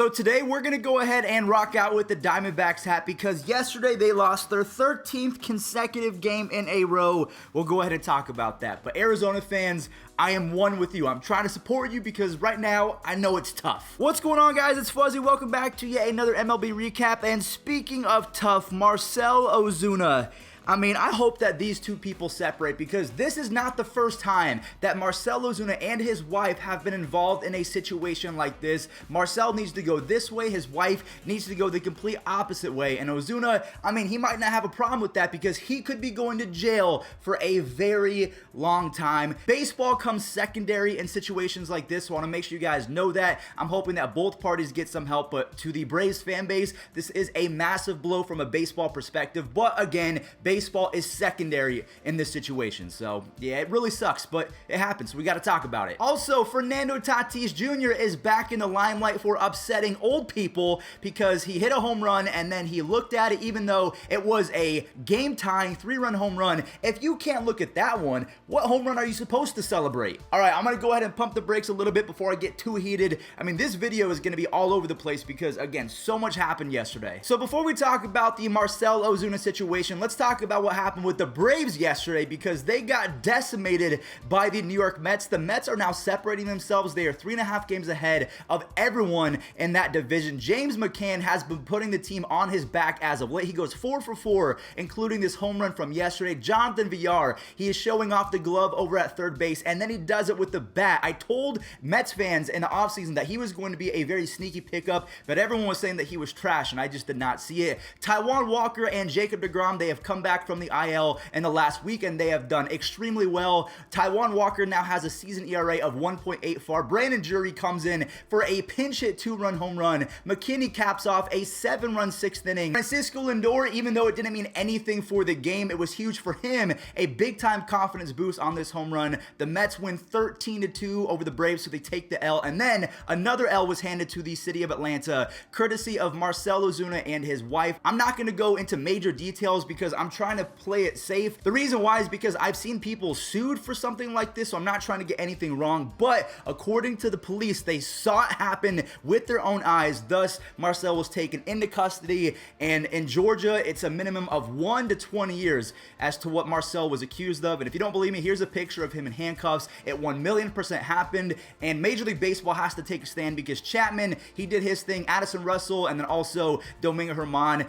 So today we're going to go ahead and rock out with the Diamondbacks hat because yesterday they lost their 13th consecutive game in a row. We'll go ahead and talk about that. But Arizona fans, I am one with you. I'm trying to support you because right now I know it's tough. What's going on, guys? It's Fuzzy. Welcome back to yet another MLB recap. And speaking of tough, Marcell Ozuna. I hope that these two people separate because this is not the first time that Marcell Ozuna and his wife have been involved in a situation like this. Marcell needs to go this way. His wife needs to go the complete opposite way. And Ozuna, he might not have a problem with that because he could be going to jail for a very long time. Baseball comes secondary in situations like this, so I want to make sure you guys know that. I'm hoping that both parties get some help, but to the Braves fan base, this is a massive blow from a baseball perspective. But again, baseball is secondary in this situation. So yeah, it really sucks, but it happens. So we got to talk about it. Also, Fernando Tatis Jr. is back in the limelight for upsetting old people because he hit a home run and then he looked at it even though it was a game-tying 3-run home run. If you can't look at that one, what home run are you supposed to celebrate? All right, I'm going to go ahead and pump the brakes a little bit before I get too heated. This video is going to be all over the place because, again, so much happened yesterday. So before we talk about the Marcell Ozuna situation, let's talk about what happened with the Braves yesterday because they got decimated by the New York Mets. The Mets are now separating themselves. They are 3.5 games ahead of everyone in that division. James McCann has been putting the team on his back as of late. He goes 4 for 4, including this home run from yesterday. Jonathan Villar, he is showing off the glove over at third base, and then he does it with the bat. I told Mets fans in the offseason that he was going to be a very sneaky pickup, but everyone was saying that he was trash, and I just did not see it. Taiwan Walker and Jacob Degrom, they have come back from the IL in the last week, and they have done extremely well. Taiwan Walker now has a season ERA of 1.84. Brandon Drury comes in for a pinch hit 2-run home run. McKinney caps off a 7-run 6th inning. Francisco Lindor, even though it didn't mean anything for the game, it was huge for him. A big-time confidence boost on this home run. The Mets win 13-2 over the Braves, so they take the L. And then another L was handed to the city of Atlanta, courtesy of Marcell Ozuna and his wife. I'm not going to go into major details because I'm trying to play it safe. The reason why is because I've seen people sued for something like this, so I'm not trying to get anything wrong. But according to the police, they saw it happen with their own eyes. Thus, Marcell was taken into custody. And in Georgia, it's a minimum of 1 to 20 years as to what Marcell was accused of. And if you don't believe me, here's a picture of him in handcuffs. It 1,000,000% happened. And Major League Baseball has to take a stand because Chapman, he did his thing. Addison Russell, and then also Domingo Germán.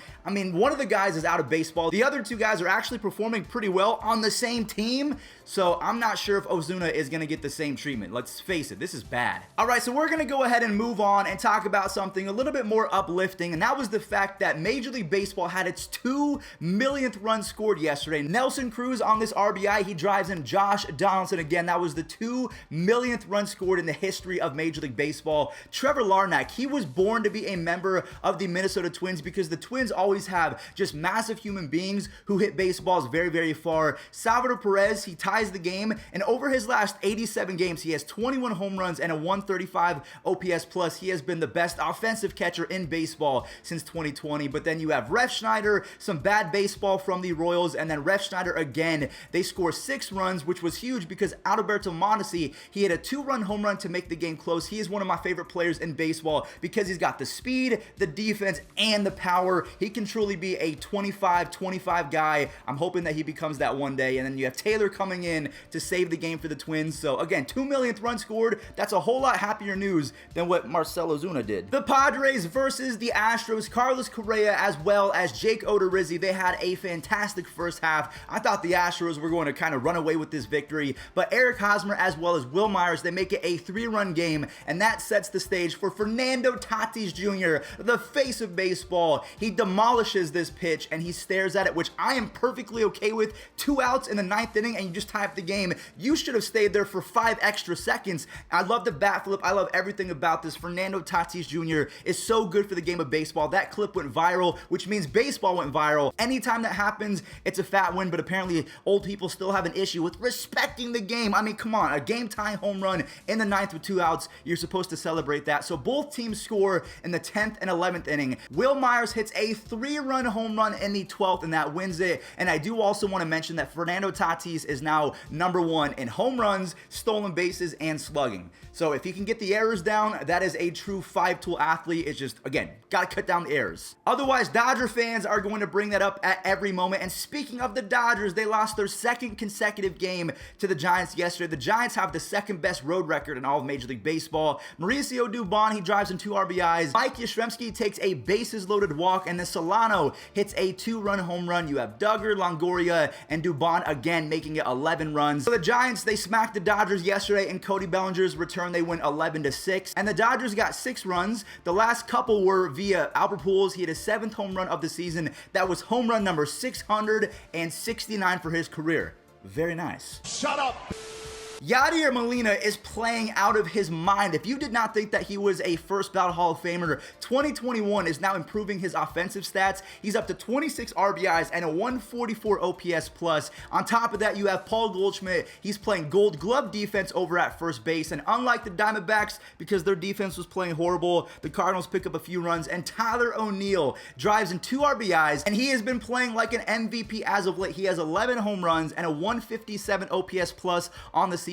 One of the guys is out of baseball. The other two guys are actually performing pretty well on the same team. So I'm not sure if Ozuna is going to get the same treatment. Let's face it, this is bad. All right, so we're going to go ahead and move on and talk about something a little bit more uplifting, and that was the fact that Major League Baseball had its 2 millionth run scored yesterday. Nelson Cruz on this RBI, he drives in Josh Donaldson again. That was the 2 millionth run scored in the history of Major League Baseball. Trevor Larnach, he was born to be a member of the Minnesota Twins because the Twins always have just massive human beings who hit baseballs very, very far. Salvador Perez, he ties the game, and over his last 87 games, he has 21 home runs and a 135 OPS plus. He has been the best offensive catcher in baseball since 2020. But then you have Refsnyder, some bad baseball from the Royals, and then Refsnyder again. They score 6 runs, which was huge because Adalberto Mondesi, he had a 2-run home run to make the game close. He is one of my favorite players in baseball because he's got the speed, the defense, and the power. He can truly be a 25 guy. I'm hoping that he becomes that one day. And then you have Taylor coming in to save the game for the Twins. So again, 2 millionth run scored. That's a whole lot happier news than what Marcell Ozuna did. The Padres versus the Astros. Carlos Correa as well as Jake Odorizzi, they had a fantastic first half. I thought the Astros were going to kind of run away with this victory, but Eric Hosmer as well as Will Myers, they make it a 3-run game, and that sets the stage for Fernando Tatis Jr., the face of baseball. He demolishes this pitch and he stares at it, which I am perfectly okay with. 2 outs in the 9th inning and you just tie up the game. You should have stayed there for 5 extra seconds. I love the bat flip. I love everything about this. Fernando Tatis Jr. is so good for the game of baseball. That clip went viral, which means baseball went viral. Anytime that happens, it's a fat win, but apparently old people still have an issue with respecting the game. Come on, a game-tying home run in the 9th with 2 outs. You're supposed to celebrate that. So both teams score in the 10th and 11th inning. Will Myers hits a 3-run home run in the 12th, and that wins it. And I do also want to mention that Fernando Tatis is now now #1 in home runs, stolen bases, and slugging. So if he can get the errors down, that is a true 5-tool athlete. It's just, again, got to cut down the errors. Otherwise, Dodger fans are going to bring that up at every moment. And speaking of the Dodgers, they lost their second consecutive game to the Giants yesterday. The Giants have the second best road record in all of Major League Baseball. Mauricio Dubon, he drives in 2 RBIs. Mike Yastrzemski takes a bases-loaded walk, and then Solano hits a 2-run home run. You have Duggar, Longoria, and Dubon again making it 11 runs. So the Giants, they smacked the Dodgers yesterday in Cody Bellinger's return. They went 11-6, and the Dodgers got 6 runs. The last couple were via Albert Pujols. He had his 7th home run of the season. That was home run number 669 for his career. Very nice. Shut up! Yadier Molina is playing out of his mind. If you did not think that he was a first ballot Hall of Famer, 2021 is now improving his offensive stats. He's up to 26 RBIs and a 144 OPS plus. On top of that, you have Paul Goldschmidt. He's playing Gold Glove defense over at first base. And unlike the Diamondbacks, because their defense was playing horrible, the Cardinals pick up a few runs. And Tyler O'Neill drives in 2 RBIs, and he has been playing like an MVP as of late. He has 11 home runs and a 157 OPS plus on the season,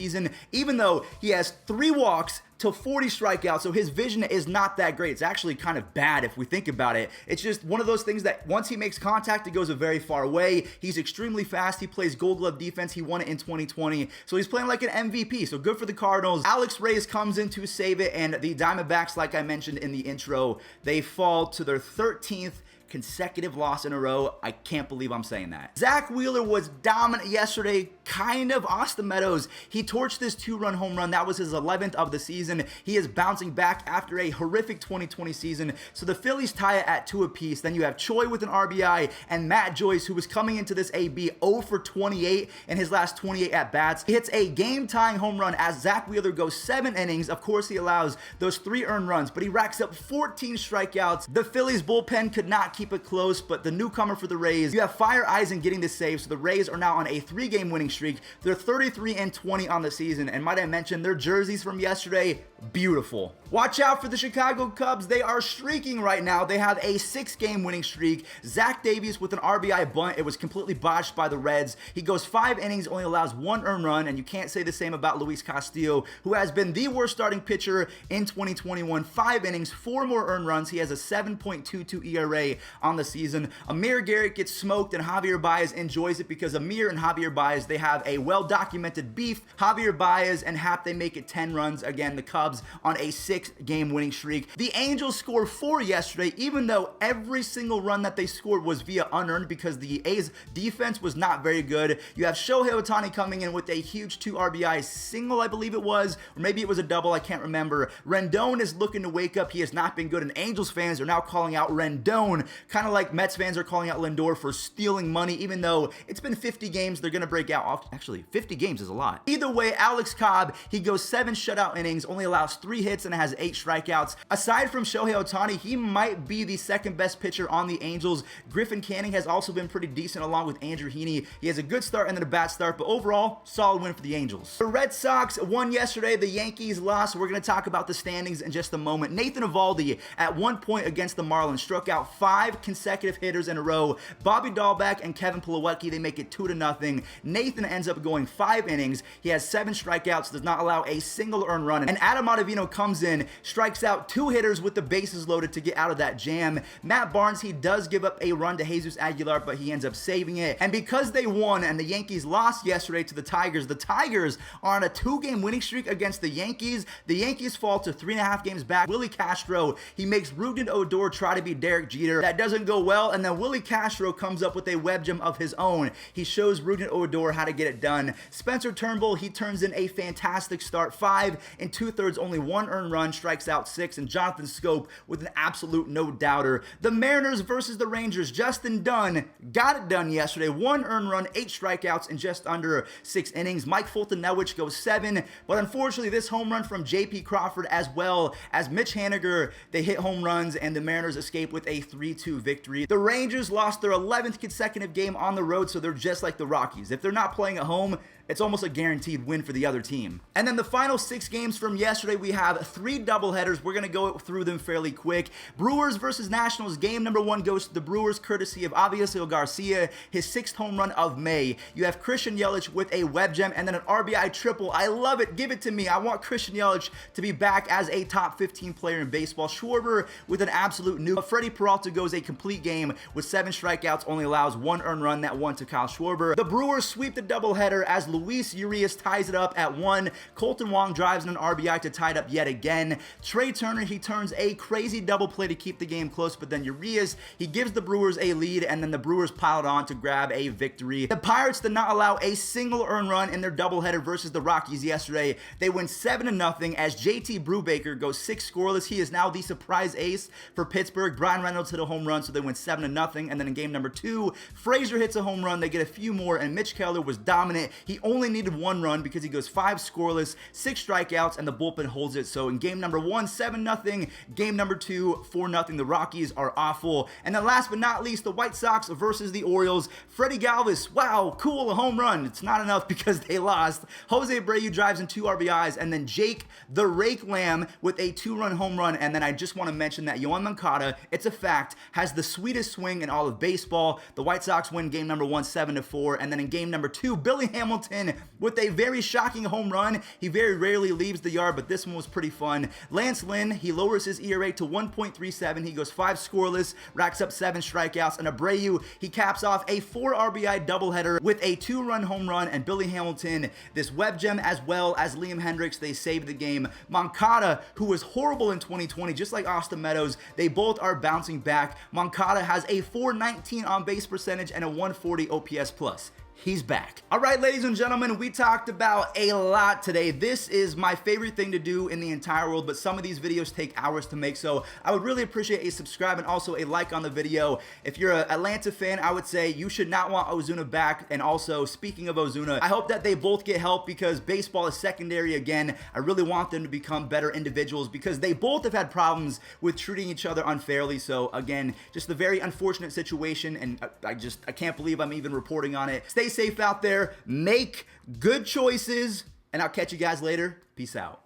even though he has 3 walks to 40 strikeouts, so his vision is not that great. It's actually kind of bad if we think about it. It's just one of those things that once he makes contact, it goes a very far way. He's extremely fast. He plays Gold Glove defense. He won it in 2020, so he's playing like an MVP, so good for the Cardinals. Alex Reyes comes in to save it, and the Diamondbacks, like I mentioned in the intro, they fall to their 13th consecutive loss in a row. I can't believe I'm saying that. Zach Wheeler was dominant yesterday, kind of. Austin Meadows, he torched this 2-run home run. That was his 11th of the season. He is bouncing back after a horrific 2020 season. So the Phillies tie it at 2 apiece. Then you have Choi with an RBI and Matt Joyce, who was coming into this AB 0 for 28 in his last 28 at-bats. He hits a game-tying home run as Zach Wheeler goes 7 innings. Of course, he allows those 3 earned runs, but he racks up 14 strikeouts. The Phillies bullpen could not keep it close, but the newcomer for the Rays, you have Fire Eisen getting the save, so the Rays are now on a 3-game winning streak. They're 33-20 on the season, and might I mention, their jerseys from yesterday, beautiful. Watch out for the Chicago Cubs. They are streaking right now. They have a 6-game winning streak. Zach Davies with an RBI bunt. It was completely botched by the Reds. He goes 5 innings, only allows 1 earned run, and you can't say the same about Luis Castillo, who has been the worst starting pitcher in 2021. 5 innings, 4 more earned runs. He has a 7.22 ERA on the season. Amir Garrett gets smoked, and Javier Baez enjoys it because Amir and Javier Baez, they have a well-documented beef. Javier Baez and Hap, they make it 10 runs. Again, the Cubs on a 6-game winning streak. The Angels scored 4 yesterday, even though every single run that they scored was via unearned because the A's defense was not very good. You have Shohei Ohtani coming in with a huge 2 RBI single, I believe it was, or maybe it was a double, I can't remember. Rendon is looking to wake up. He has not been good, and Angels fans are now calling out Rendon, kind of like Mets fans are calling out Lindor for stealing money, even though it's been 50 games. They're going to break out. Actually, 50 games is a lot. Either way, Alex Cobb, he goes 7 shutout innings, only allows 3 hits, and has 8 strikeouts. Aside from Shohei Ohtani, he might be the second best pitcher on the Angels. Griffin Canning has also been pretty decent along with Andrew Heaney. He has a good start and then a bad start, but overall, solid win for the Angels. The Red Sox won yesterday. The Yankees lost. We're going to talk about the standings in just a moment. Nathan Eovaldi, at one point against the Marlins, struck out 5 consecutive hitters in a row. Bobby Dahlbeck and Kevin Plawecki, they make it 2-0. Nathan ends up going 5 innings. He has 7 strikeouts, does not allow a single earned run, and Adam Ottavino comes in, strikes out 2 hitters with the bases loaded to get out of that jam. Matt Barnes, he does give up a run to Jesus Aguilar, but he ends up saving it. And because they won and the Yankees lost yesterday to the Tigers are on a 2-game winning streak against the Yankees. The Yankees fall to 3.5 games back. Willie Castro, he makes Rougned Odor try to be Derek Jeter. That doesn't go well, and then Willie Castro comes up with a web gem of his own. He shows Rougned Odor how to get it done. Spencer Turnbull, he turns in a fantastic start. 5 2/3, only 1 earned run, strikes out 6, and Jonathan Scope with an absolute no-doubter. The Mariners versus the Rangers. Justin Dunn got it done yesterday. 1 earned run, 8 strikeouts in just under 6 innings. Mike Fulton-Nelwich goes 7, but unfortunately this home run from J.P. Crawford as well as Mitch Haniger, they hit home runs, and the Mariners escape with a 3-2 victory. The Rangers lost their 11th consecutive game on the road, so they're just like the Rockies. If they're not playing at home, it's almost a guaranteed win for the other team. And then the final 6 games from yesterday, we have 3 doubleheaders. We're going to go through them fairly quick. Brewers versus Nationals. Game number 1 goes to the Brewers, courtesy of obviously Garcia, his 6th home run of May. You have Christian Yelich with a web gem and then an RBI triple. I love it. Give it to me. I want Christian Yelich to be back as a top 15 player in baseball. Schwarber with an absolute nuke. Freddie Peralta goes a complete game with 7 strikeouts, only allows 1 earned run, that one to Kyle Schwarber. The Brewers sweep the doubleheader as Luis Urias ties it up at 1. Colton Wong drives in an RBI to tie it up yet again. Trey Turner, he turns a crazy double play to keep the game close, but then Urias, he gives the Brewers a lead, and then the Brewers piled on to grab a victory. The Pirates did not allow a single earned run in their doubleheader versus the Rockies yesterday. They win 7-0 as JT Brubaker goes 6 scoreless. He is now the surprise ace for Pittsburgh. Brian Reynolds hit a home run, so they win 7-0. And then in game number 2, Frazier hits a home run. They get a few more, and Mitch Keller was dominant. He only needed 1 run because he goes 5 scoreless, 6 strikeouts, and the bullpen holds it. So in game number 1, 7-0. Game number 2, 4-0. The Rockies are awful. And then last but not least, the White Sox versus the Orioles. Freddie Galvis, wow, cool, a home run. It's not enough because they lost. Jose Abreu drives in 2 RBIs, and then Jake the Rake Lamb with a 2-run home run. And then I just want to mention that Yoan Moncada, it's a fact, has the sweetest swing in all of baseball. The White Sox win game number 1, 7-4. And then in game number 2, Billy Hamilton with a very shocking home run. He very rarely leaves the yard, but this one was pretty fun. Lance Lynn, he lowers his ERA to 1.37. He goes 5 scoreless, racks up 7 strikeouts. And Abreu, he caps off a 4 RBI doubleheader with a 2-run home run. And Billy Hamilton, this web gem, as well as Liam Hendricks, they saved the game. Moncada, who was horrible in 2020, just like Austin Meadows, they both are bouncing back. Moncada has a 419 on base percentage and a 140 OPS plus. He's back. All right, ladies and gentlemen, we talked about a lot today. This is my favorite thing to do in the entire world, but some of these videos take hours to make, so I would really appreciate a subscribe and also a like on the video. If you're an Atlanta fan, I would say you should not want Ozuna back. And also, speaking of Ozuna, I hope that they both get help because baseball is secondary again. I really want them to become better individuals because they both have had problems with treating each other unfairly. So again, just a very unfortunate situation, and I can't believe I'm even reporting on it. Stay safe out there, make good choices, and I'll catch you guys later. Peace out.